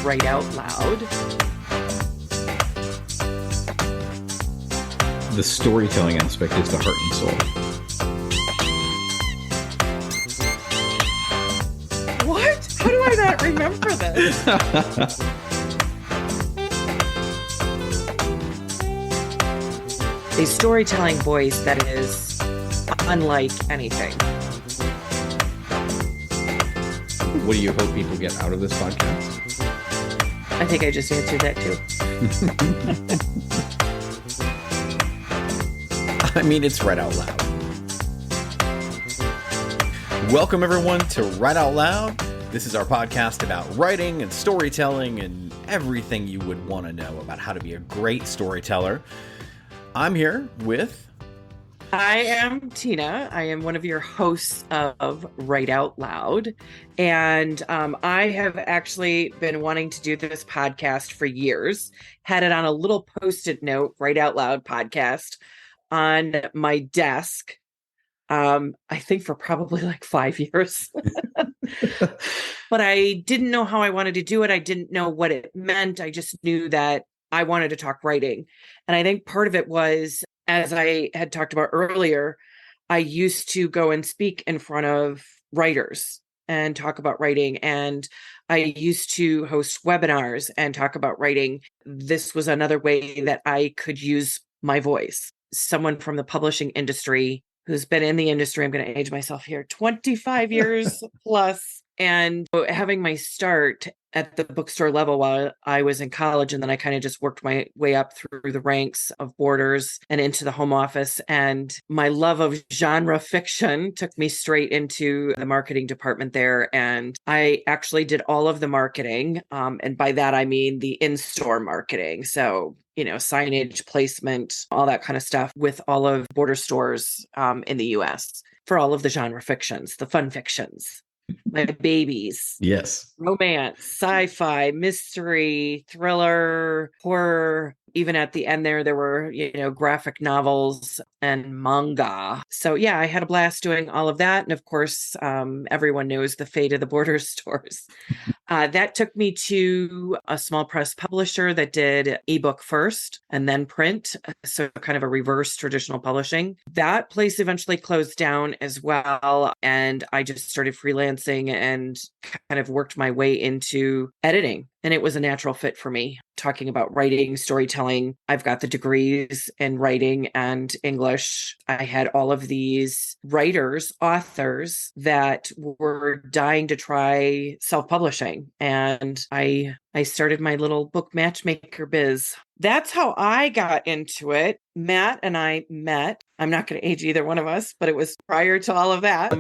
Write out loud. The storytelling aspect is the heart and soul. What? How do I not remember this? A storytelling voice that is unlike anything. What do you hope people get out of this podcast? I think I just answered that too. I mean, it's Write Out Loud. Welcome, everyone, to Write Out Loud. This is our podcast about writing and storytelling and everything you would want to know about how to be a great storyteller. I'm here with... I am Tina. I am one of your hosts of Write Out Loud. And I have actually been wanting to do this podcast for years. Had it on a little Post-it note, Write Out Loud podcast, on my desk. I think for probably like 5 years. But I didn't know how I wanted to do it. I didn't know what it meant. I just knew that I wanted to talk writing. And I think part of it was, as I had talked about earlier, I used to go and speak in front of writers and talk about writing. And I used to host webinars and talk about writing. This was another way that I could use my voice. Someone from the publishing industry who's been in the industry, I'm going to age myself here, 25 years plus. And having my start at the bookstore level while I was in college, and then I kind of just worked my way up through the ranks of Borders and into the home office. And my love of genre fiction took me straight into the marketing department there. And I actually did all of the marketing. And by that, I mean the in-store marketing. So, signage, placement, all that kind of stuff with all of Border stores in the US for all of the genre fictions, the fun fictions. My babies. Yes. Romance, sci-fi, mystery, thriller, horror. Even at the end there were, graphic novels and manga. So yeah, I had a blast doing all of that. And of course, everyone knows the fate of the Border stores. That took me to a small press publisher that did ebook first and then print. So kind of a reverse traditional publishing. That place eventually closed down as well. And I just started freelancing and kind of worked my way into editing. And it was a natural fit for me. Talking about writing, storytelling. I've got the degrees in writing and English. I had all of these writers, authors that were dying to try self-publishing. And I started my little book matchmaker biz. That's how I got into it. Matt and I met. I'm not going to age either one of us, but it was prior to all of that.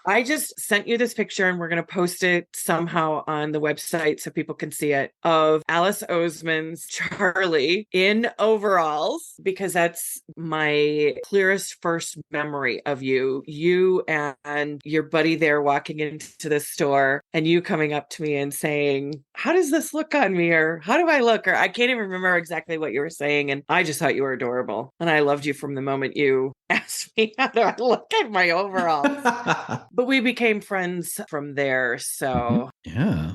I just sent you this picture and we're going to post it somehow on the website so people can see it, of Alice Oseman's Charlie in overalls, because that's my clearest first memory of you. You and your buddy there walking into the store and you coming up to me and saying, "How does this look on me?" Or "How do I look?" Or I can't even remember exactly what you were saying. And I just thought you were adorable. And I loved you from the moment you asked me how do I look at my overalls. But we became friends from there. So yeah.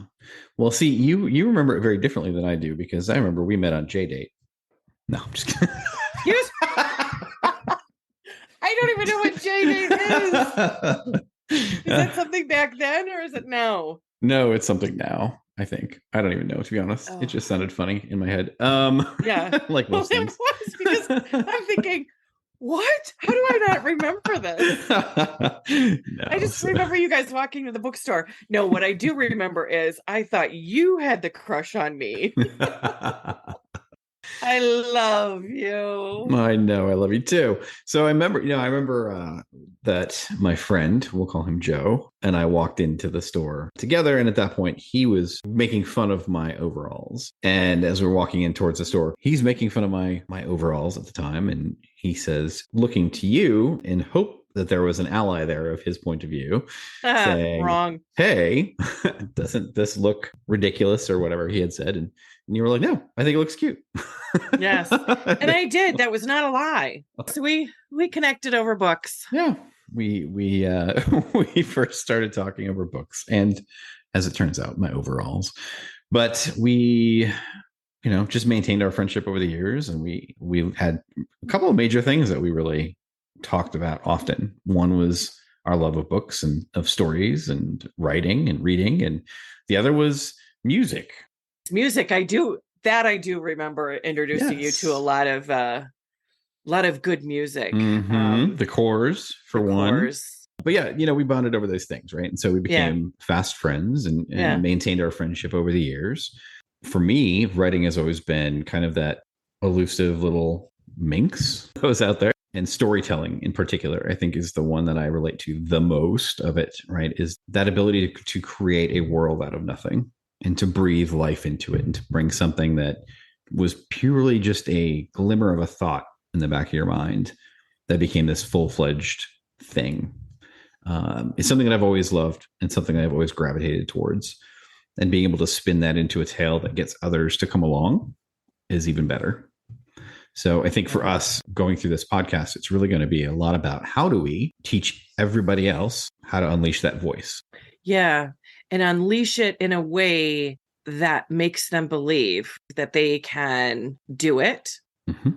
Well, see, you remember it very differently than I do, because I remember we met on J-Date. No, I'm just kidding. I don't even know what J-Date is. Is that something back then or is it now? No, it's something now, I think. I don't even know, to be honest. It just sounded funny in my head. Yeah. Like most things. It was, because I'm thinking, what? How do I not remember this? No, I just remember you guys walking to the bookstore. No, what I do remember is I thought you had the crush on me. I love you. I know, I love you too. So I remember, that my friend, we'll call him Joe, and I walked into the store together. And at that point, he was making fun of my overalls. And as we're walking in towards the store, he's making fun of my overalls at the time. And he says, looking to you in hope that there was an ally there of his point of view, saying, wrong. Hey, doesn't this look ridiculous, or whatever he had said? And you were like, no, I think it looks cute. Yes. And I did. That was not a lie. So we connected over books. Yeah. We we first started talking over books, and as it turns out, my overalls. But we, just maintained our friendship over the years, and we had a couple of major things that we really talked about often. One was our love of books and of stories and writing and reading, and the other was music. Music, I do remember introducing you to a Yes. lot of good music. The cores for The one. cores. But yeah, we bonded over those things, right? And so we Yeah. became fast friends and Yeah. maintained our friendship over the years. For me, writing has always been kind of that elusive little minx that was out there. And storytelling in particular, I think, is the one that I relate to the most of it, right? Is that ability to create a world out of nothing and to breathe life into it and to bring something that was purely just a glimmer of a thought in the back of your mind that became this full-fledged thing. It's something that I've always loved and something that I've always gravitated towards. And being able to spin that into a tale that gets others to come along is even better. So I think for us going through this podcast, it's really going to be a lot about how do we teach everybody else how to unleash that voice. Yeah. And unleash it in a way that makes them believe that they can do it,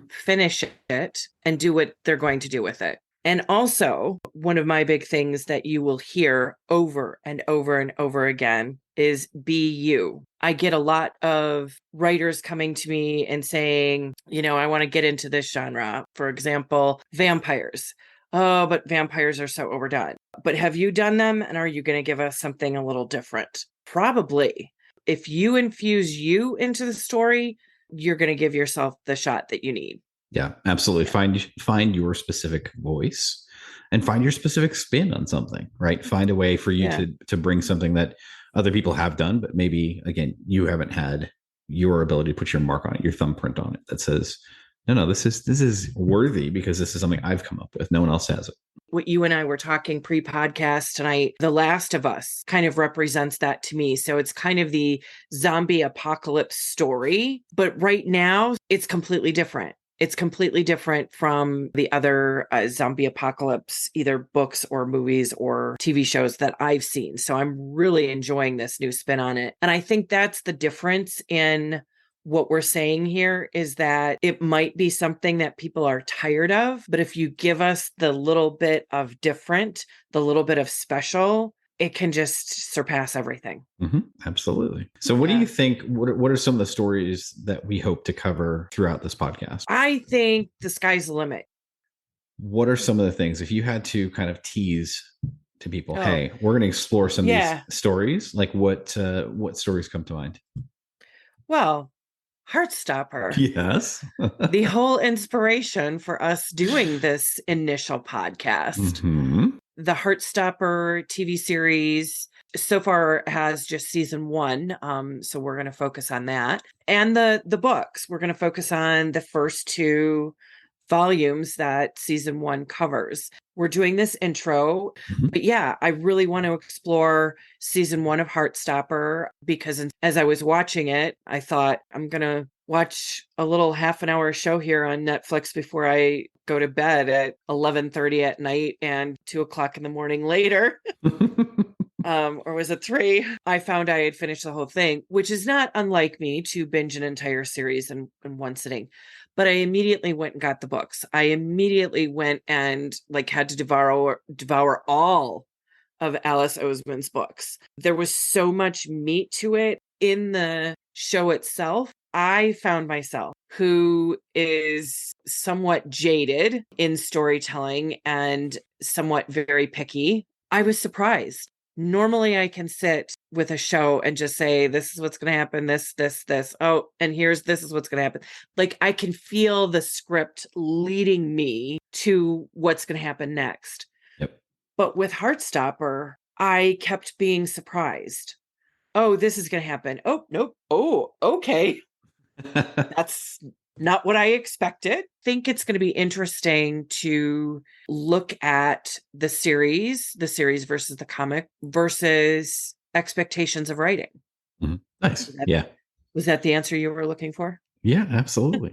finish it, and do what they're going to do with it. And also, one of my big things that you will hear over and over and over again is be you. I get a lot of writers coming to me and saying, I want to get into this genre. For example, vampires. Oh, but vampires are so overdone. But have you done them? And are you going to give us something a little different? Probably. If you infuse you into the story, you're going to give yourself the shot that you need. Yeah, absolutely. Find your specific voice and find your specific spin on something, right? Find a way for you to bring something that other people have done, but maybe again, you haven't had your ability to put your mark on it, your thumbprint on it that says, no, this is worthy because this is something I've come up with. No one else has it. What you and I were talking pre-podcast tonight, The Last of Us kind of represents that to me. So it's kind of the zombie apocalypse story, but right now it's completely different. It's completely different from the other zombie apocalypse, either books or movies or TV shows that I've seen. So I'm really enjoying this new spin on it. And I think that's the difference in what we're saying here is that it might be something that people are tired of, but if you give us the little bit of different, the little bit of special, it can just surpass everything. Absolutely. So what do you think, what are some of the stories that we hope to cover throughout this podcast? I think the sky's the limit. What are some of the things, if you had to kind of tease to people, hey, we're going to explore some of these stories, like what stories come to mind? Well, Heartstopper. Yes. The whole inspiration for us doing this initial podcast. The Heartstopper TV series so far has just season 1. So we're going to focus on that. And the books, we're going to focus on the first 2 volumes that season 1 covers. We're doing this intro, but yeah, I really want to explore season 1 of Heartstopper because as I was watching it, I thought I'm going to watch a little half an hour show here on Netflix before I go to bed at 11:30 at night and 2:00 in the morning later. Or was it 3? I found I had finished the whole thing, which is not unlike me to binge an entire series in one sitting. But I immediately went and got the books. I immediately went and had to devour all of Alice Oseman's books. There was so much meat to it in the show itself. I found myself, who is somewhat jaded in storytelling and somewhat very picky, I was surprised. Normally I can sit with a show and just say, this is what's going to happen, this. Oh, and this is what's going to happen. I can feel the script leading me to what's going to happen next. Yep. But with Heartstopper, I kept being surprised. Oh, this is going to happen. Oh, nope. Oh, okay. That's not what I expected. I think it's going to be interesting to look at the series versus the comic versus expectations of writing. Nice. Yeah. Was that the answer you were looking for? Yeah, absolutely.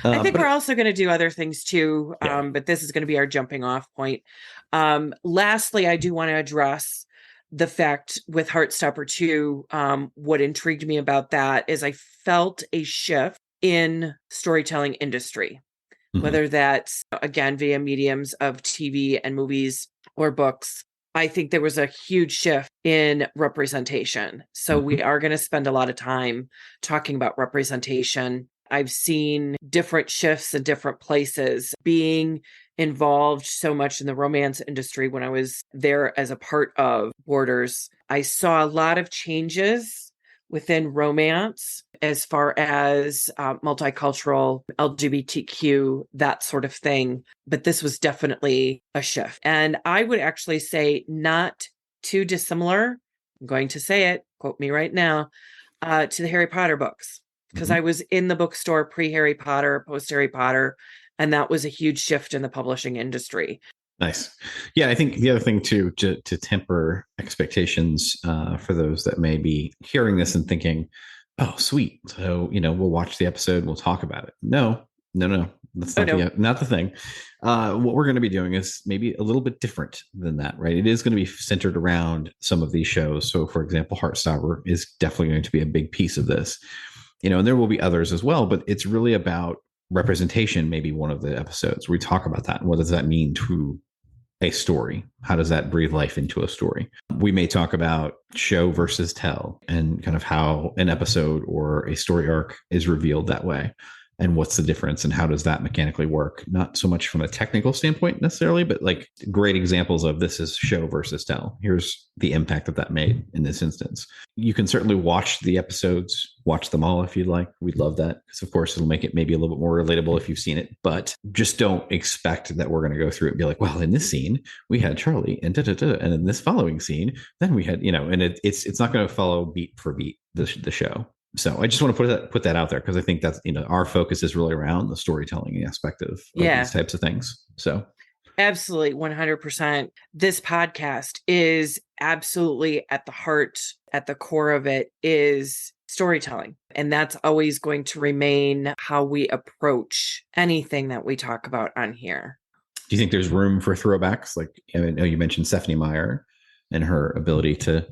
I think we're But also going to do other things too, yeah. but this is going to be our jumping off point. Lastly, I do want to address the fact with Heartstopper 2, what intrigued me about that is I felt a shift in storytelling industry, Mhm. whether that's, again, via mediums of TV and movies or books. I think there was a huge shift in representation. So we Mhm. are going to spend a lot of time talking about representation. I've seen different shifts in different places. Being involved so much in the romance industry when I was there as a part of Borders, I saw a lot of changes within romance as far as multicultural, LGBTQ, that sort of thing. But this was definitely a shift. And I would actually say not too dissimilar. I'm going to say it, quote me right now, to the Harry Potter books. Because Mhm. I was in the bookstore pre Harry Potter, post Harry Potter, and that was a huge shift in the publishing industry. Nice. Yeah, I think the other thing too, to temper expectations for those that may be hearing this and thinking, "Oh, sweet." So we'll watch the episode, we'll talk about it. No, no, no, that's Oh, not no. the thing. What we're going to be doing is maybe a little bit different than that, right? It is going to be centered around some of these shows. So, for example, Heartstopper is definitely going to be a big piece of this. And there will be others as well, but it's really about representation. Maybe one of the episodes where we talk about that and what does that mean to a story? How does that breathe life into a story? We may talk about show versus tell and kind of how an episode or a story arc is revealed that way. And what's the difference and how does that mechanically work? Not so much from a technical standpoint necessarily, but like great examples of this is show versus tell. Here's the impact that made in this instance. You can certainly watch the episodes, watch them all if you'd like. We'd love that because, of course, it'll make it maybe a little bit more relatable if you've seen it. But just don't expect that we're going to go through it and be like, well, in this scene, we had Charlie and and in this following scene, then we had, and it's not going to follow beat for beat the show. So I just want to put that out there because I think that's our focus is really around the storytelling aspect of these Yeah. types of things. So Absolutely, 100%. This podcast is absolutely at the heart, at the core of it is storytelling. And that's always going to remain how we approach anything that we talk about on here. do you think there's room for throwbacks? Like I know you mentioned Stephanie Meyer and her ability to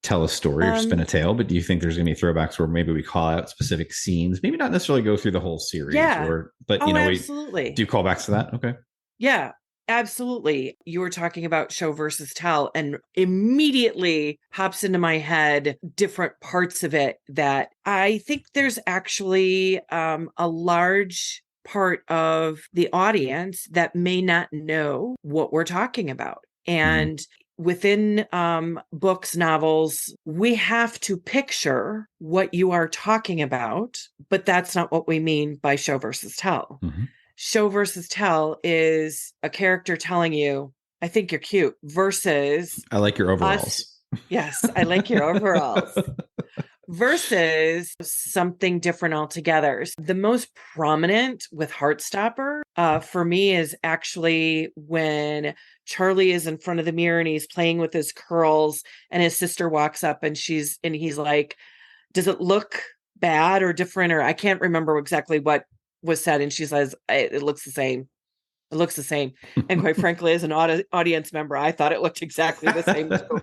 tell a story or spin a Um, tale, but do you think there's going to be throwbacks where maybe we call out specific scenes, maybe not necessarily go through the whole series, yeah. but Oh, we absolutely. do callbacks to that? Okay. Yeah, absolutely. You were talking about show versus tell, and immediately pops into my head different parts of it that I think there's actually a large part of the audience that may not know what we're talking about. Mm-hmm. And within books, novels, we have to picture what you are talking about, but that's not what we mean by show versus tell. Mm-hmm. Show versus tell is a character telling you, I think you're cute, versus I like your us. overalls. Yes, I like your overalls, versus something different altogether. The most prominent with Heartstopper for me is actually when Charlie is in front of the mirror and he's playing with his curls, and his sister walks up and he's like, does it look bad or different? Or I can't remember exactly what was said. And she says, it looks the same. It looks the same. And quite frankly, as an audience member, I thought it looked exactly the same too.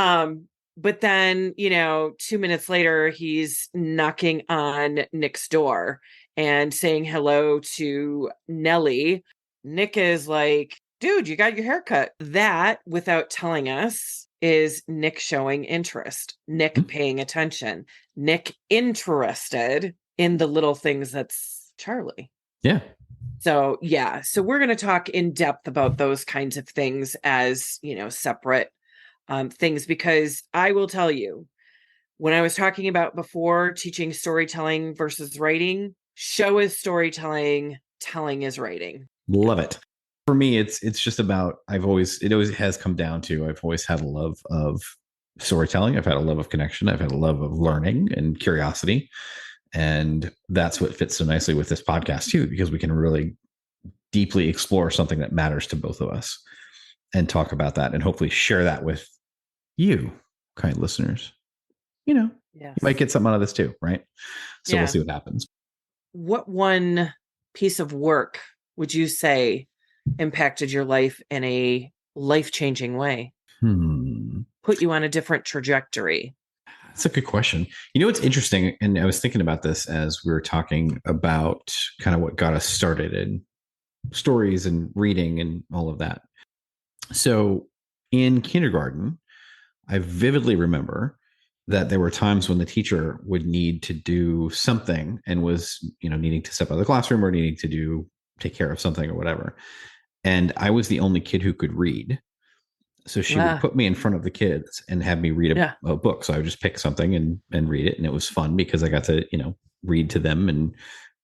Um, but then, 2 minutes later, he's knocking on Nick's door and saying hello to Nellie. Nick is like, dude, you got your haircut. That, without telling us, is Nick showing interest, Nick paying attention, Nick interested in the little things that's Charlie. Yeah. So, yeah. So, we're going to talk in depth about those kinds of things as, separate things, because I will tell you, when I was talking about before teaching storytelling versus writing, show is storytelling, telling is writing. Love it. For me, it's just about it always has come down to I've always had a love of storytelling. I've had a love of connection. I've had a love of learning and curiosity. And that's what fits so nicely with this podcast too, because we can really deeply explore something that matters to both of us and talk about that and hopefully share that with you, kind listeners. You Yes. might get something out of this too, right? So we'll Yeah. see what happens. what one piece of work would you say impacted your life in a life-changing way? Hmm. Put you on a different trajectory? That's a good question. You know, what's interesting, and I was thinking about this as we were talking about kind of what got us started in stories and reading and all of that. So in kindergarten, I vividly remember that there were times when the teacher would need to do something and was, needing to step out of the classroom or needing to take care of something or whatever. And I was the only kid who could read. So she would Ah, put me in front of the kids and have me read yeah, a book. So I would just pick something and read it. And it was fun because I got to, read to them and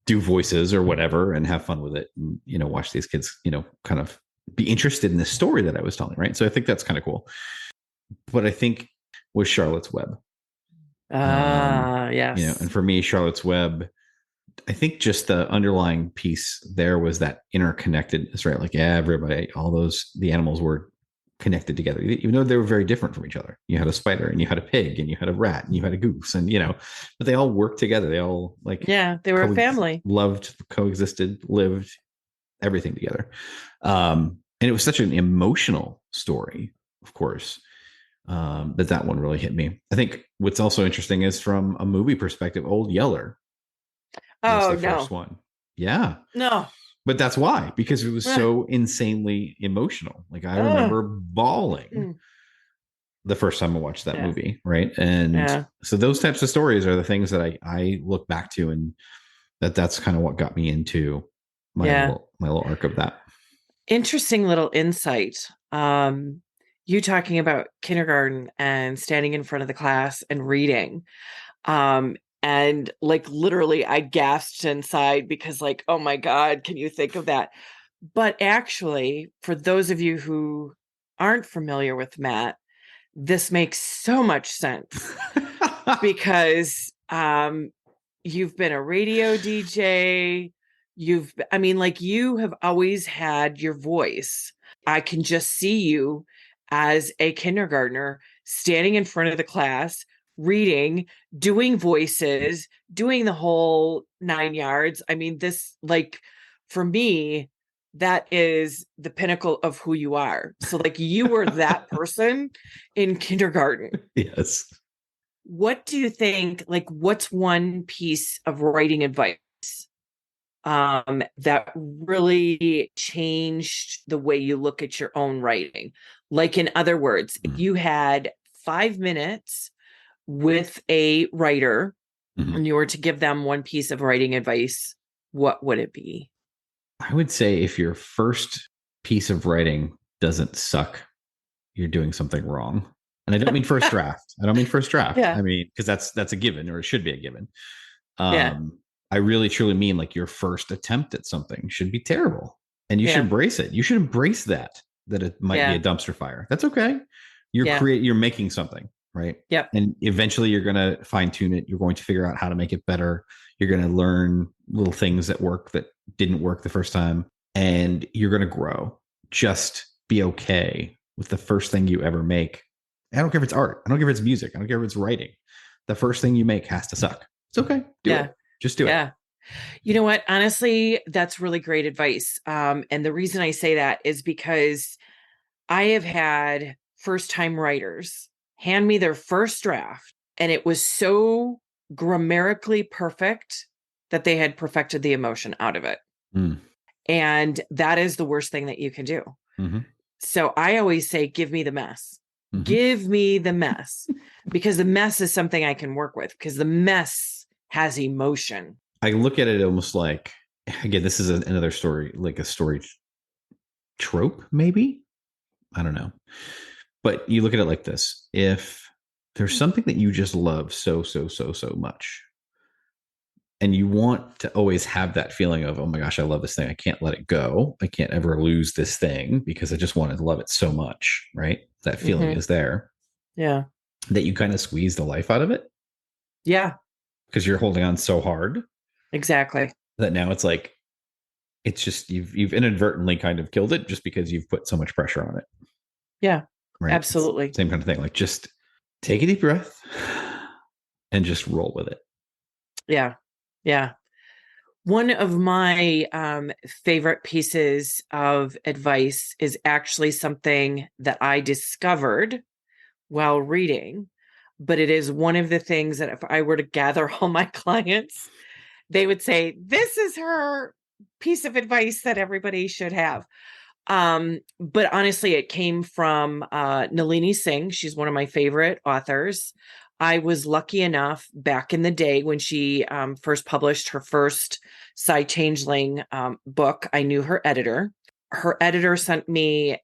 do voices or whatever and have fun with it. And, watch these kids, kind of be interested in the story that I was telling. Right. So I think that's kind of cool. But I think was Charlotte's Web. And yes, for me, Charlotte's Web, I think just the underlying piece there was that interconnectedness, right? Like everybody, the animals were connected together, even though they were very different from each other. You had a spider and you had a pig and you had a rat and you had a goose and, but they all worked together. They all yeah, they were a family. loved, coexisted, lived everything together. And it was such an emotional story, of course, that one really hit me. I think what's also interesting is from a movie perspective, Old Yeller was Oh the first no, one. Yeah. no, But that's why, because it was ah, so insanely emotional. Like I ah, remember bawling mm, the first time I watched that yeah, movie. Right. And yeah, so those types of stories are the things that I look back to, and that's kind of what got me into yeah. my little arc of that. Interesting little insight. You talking about kindergarten and standing in front of the class and reading. Um, and like literally I gasped inside because like, oh my God, can you think of that? But actually, for those of you who aren't familiar with Matt, this makes so much sense because you've been a radio DJ. I mean, like you have always had your voice. I can just see you as a kindergartner standing in front of the class, reading, doing voices, doing the whole 9 yards. I mean, this, like, for me, that is the pinnacle of who you are. So, like, you were that person in kindergarten. Yes. What do you think, like, what's one piece of writing advice that really changed the way you look at your own writing? Like, in other words, if you had 5 minutes with a writer Mhm. and you were to give them one piece of writing advice, what would it be? I would say if your first piece of writing doesn't suck, you're doing something wrong. And I don't mean first draft. I don't mean first draft. Yeah, I mean, because that's a given, or it should be a given. yeah, I really truly mean like your first attempt at something should be terrible. And you should yeah, embrace it. You should embrace that it might be yeah, a dumpster fire. That's okay. yeah, You're making something, right? yep, And eventually you're gonna fine tune it. You're going to figure out how to make it better. You're gonna learn little things that work that didn't work the first time. And you're gonna grow. Just be okay with the first thing you ever make. I don't care if it's art. I don't care if it's music. I don't care if it's writing. The first thing you make has to suck. It's okay. Do yeah, it. Just do it. yeah. You know what? Honestly, that's really great advice. And the reason I say that is because I have had first time writers hand me their first draft, and it was so grammatically perfect that they had perfected the emotion out of it. Mm. And that is the worst thing that you can do. Mm-hmm. So I always say, give me the mess. Mm-hmm. Give me the mess because the mess is something I can work with because the mess has emotion. I look at it almost like, again, this is another story, like a story trope, maybe. I don't know. But you look at it like this: if there's something that you just love so much, and you want to always have that feeling of, oh my gosh, I love this thing. I can't let it go. I can't ever lose this thing because I just want to love it so much, right? That feeling Mm-hmm. is there, Yeah. that you kind of squeeze the life out of it Yeah. because you're holding on so hard Exactly. that now it's like, it's just you've inadvertently kind of killed it just because you've put so much pressure on it. Yeah. Right. It's Absolutely. same kind of thing. Like just take a deep breath and just roll with it. Yeah. Yeah. One of my favorite pieces of advice is actually something that I discovered while reading, but it is one of the things that if I were to gather all my clients, they would say, this is her piece of advice that everybody should have. But honestly, it came from Nalini Singh. She's one of my favorite authors. I was lucky enough back in the day when she first published her first Changeling book. I knew her editor. Her editor sent me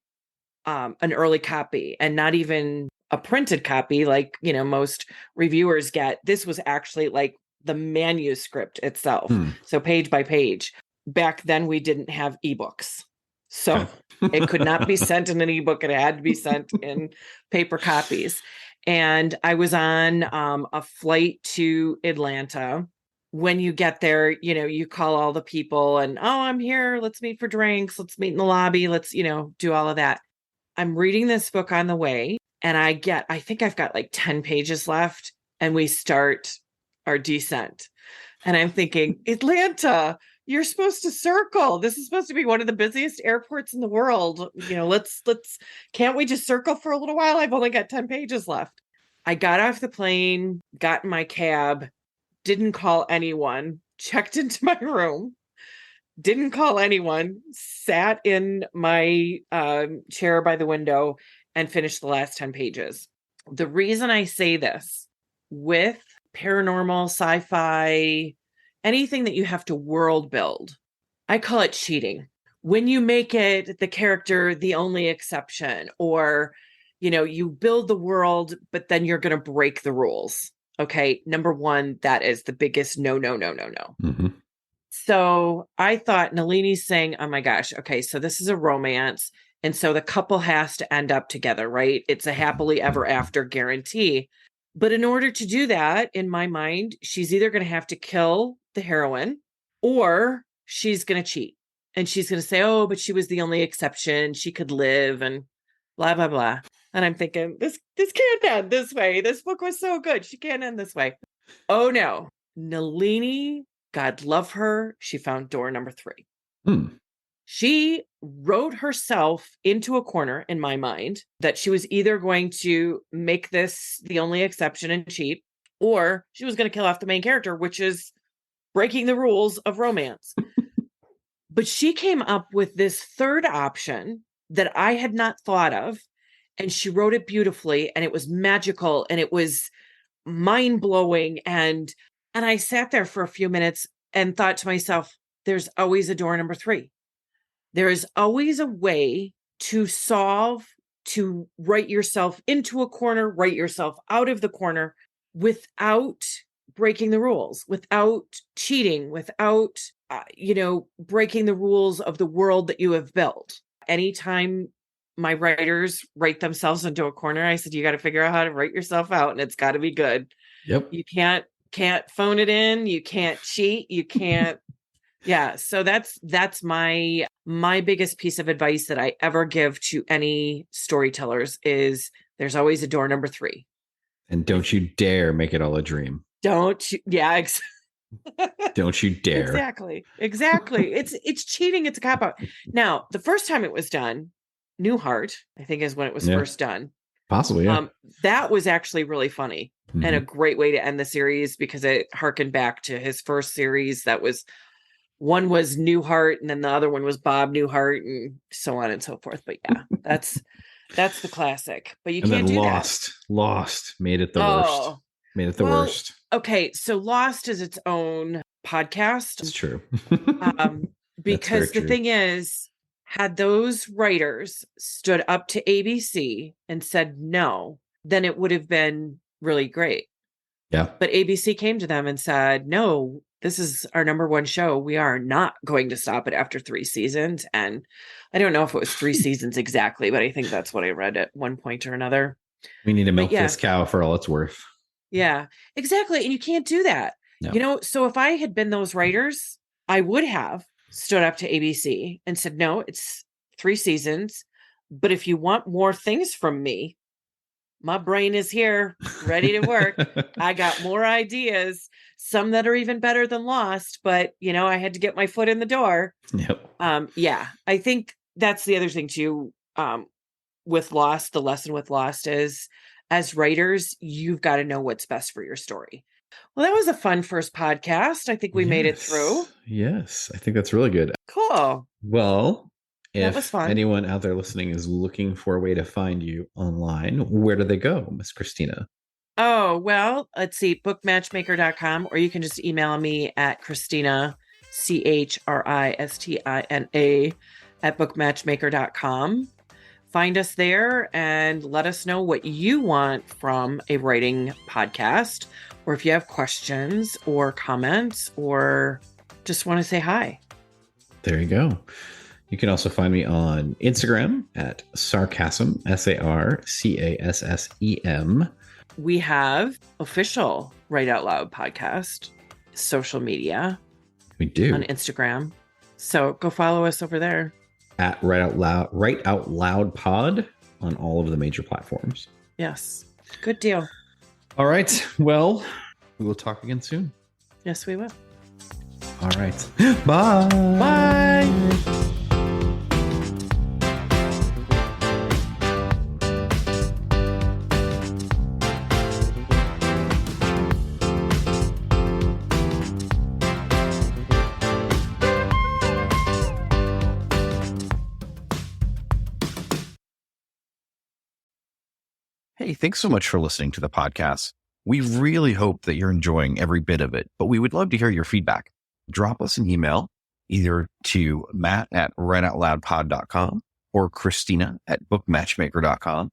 an early copy, and not even a printed copy like, most reviewers get. This was actually like the manuscript itself. Hmm. So page by page. Back then we didn't have ebooks. So Okay. it could not be sent in an ebook. It had to be sent in paper copies. And I was on a flight to Atlanta. When you get there, you call all the people and, oh, I'm here. Let's meet for drinks. Let's meet in the lobby. Let's, do all of that. I'm reading this book on the way, and I think I've got like 10 pages left, and we start our descent. And I'm thinking, Atlanta, you're supposed to circle. This is supposed to be one of the busiest airports in the world. Can't we just circle for a little while? I've only got 10 pages left. I got off the plane, got in my cab, didn't call anyone, checked into my room, didn't call anyone, sat in my chair by the window and finished the last 10 pages. The reason I say this, with paranormal, sci-fi, anything that you have to world build, I call it cheating. When you make it the character the only exception, or, you build the world, but then you're going to break the rules. Okay. Number one, that is the biggest no, no, no, no, no. Mm-hmm. So I thought Nalini's saying, oh my gosh, okay, so this is a romance. And so the couple has to end up together, right? It's a happily ever after guarantee. But in order to do that, in my mind, she's either going to have to kill the heroine, or she's going to cheat. And she's going to say, oh, but she was the only exception. She could live and blah, blah, blah. And I'm thinking, this can't end this way. This book was so good. She can't end this way. Oh no. Nalini, God love her, she found door number 3. Hmm. She wrote herself into a corner in my mind that she was either going to make this the only exception and cheat, or she was going to kill off the main character, which is breaking the rules of romance. But she came up with this third option that I had not thought of, and she wrote it beautifully, and it was magical, and it was mind-blowing, and I sat there for a few minutes and thought to myself, there's always a door number 3. There is always a way to solve, to write yourself into a corner, write yourself out of the corner without breaking the rules, without cheating, without, breaking the rules of the world that you have built. Anytime my writers write themselves into a corner, I said, you got to figure out how to write yourself out, and it's got to be good. Yep. You can't phone it in. You can't cheat. You can't. Yeah. So that's my biggest piece of advice that I ever give to any storytellers is there's always a door number 3. And don't you dare make it all a dream. Don't you? Yeah. Don't you dare. Exactly. It's cheating. It's a cop out. Now, the first time it was done, Newhart, I think is when it was first done. Possibly, yeah. That was actually really funny and a great way to end the series, because it harkened back to his first series. That was, one was Newhart, and then the other one was Bob Newhart, and so on and so forth. But yeah, that's the classic. But you can't do Lost made it the worst. Made it the worst. Okay, so Lost is its own podcast. It's true. Because the thing is, had those writers stood up to ABC and said no, then it would have been really great. Yeah. But ABC came to them and said, no, this is our number 1 show. We are not going to stop it after 3 seasons. And I don't know if it was 3 seasons exactly, but I think that's what I read at one point or another. We need to milk this cow for all it's worth. Yeah, exactly. And you can't do that. No. So if I had been those writers, I would have stood up to ABC and said, no, it's 3 seasons. But if you want more things from me, my brain is here, ready to work. I got more ideas, some that are even better than Lost, but I had to get my foot in the door. Yep. Yeah, I think that's the other thing too. With Lost, the lesson with Lost is, as writers, you've got to know what's best for your story. Well, that was a fun first podcast. I think we made it through. Yes, I think that's really good. Cool. Well, That was if fun. anyone out there listening is looking for a way to find you online, where do they go, Miss Christina? Oh, well, let's see, bookmatchmaker.com, or you can just email me at Christina, Christina, at bookmatchmaker.com. Find us there and let us know what you want from a writing podcast, or if you have questions or comments or just want to say hi. There you go. You can also find me on Instagram at sarcassem, SARCASSEM. We have official Write Out Loud podcast, social media. We do. On Instagram. So go follow us over there. At Write Out Loud Pod on all of the major platforms. Yes. Good deal. All right. Well, we will talk again soon. Yes, we will. All right. Bye. Bye. Hey, thanks so much for listening to the podcast. We really hope that you're enjoying every bit of it, but we would love to hear your feedback. Drop us an email either to matt@writeoutloudpod.com or christina@bookmatchmaker.com.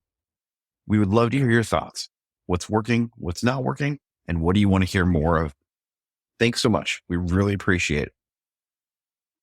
We would love to hear your thoughts. What's working, what's not working, and what do you want to hear more of? Thanks so much. We really appreciate it.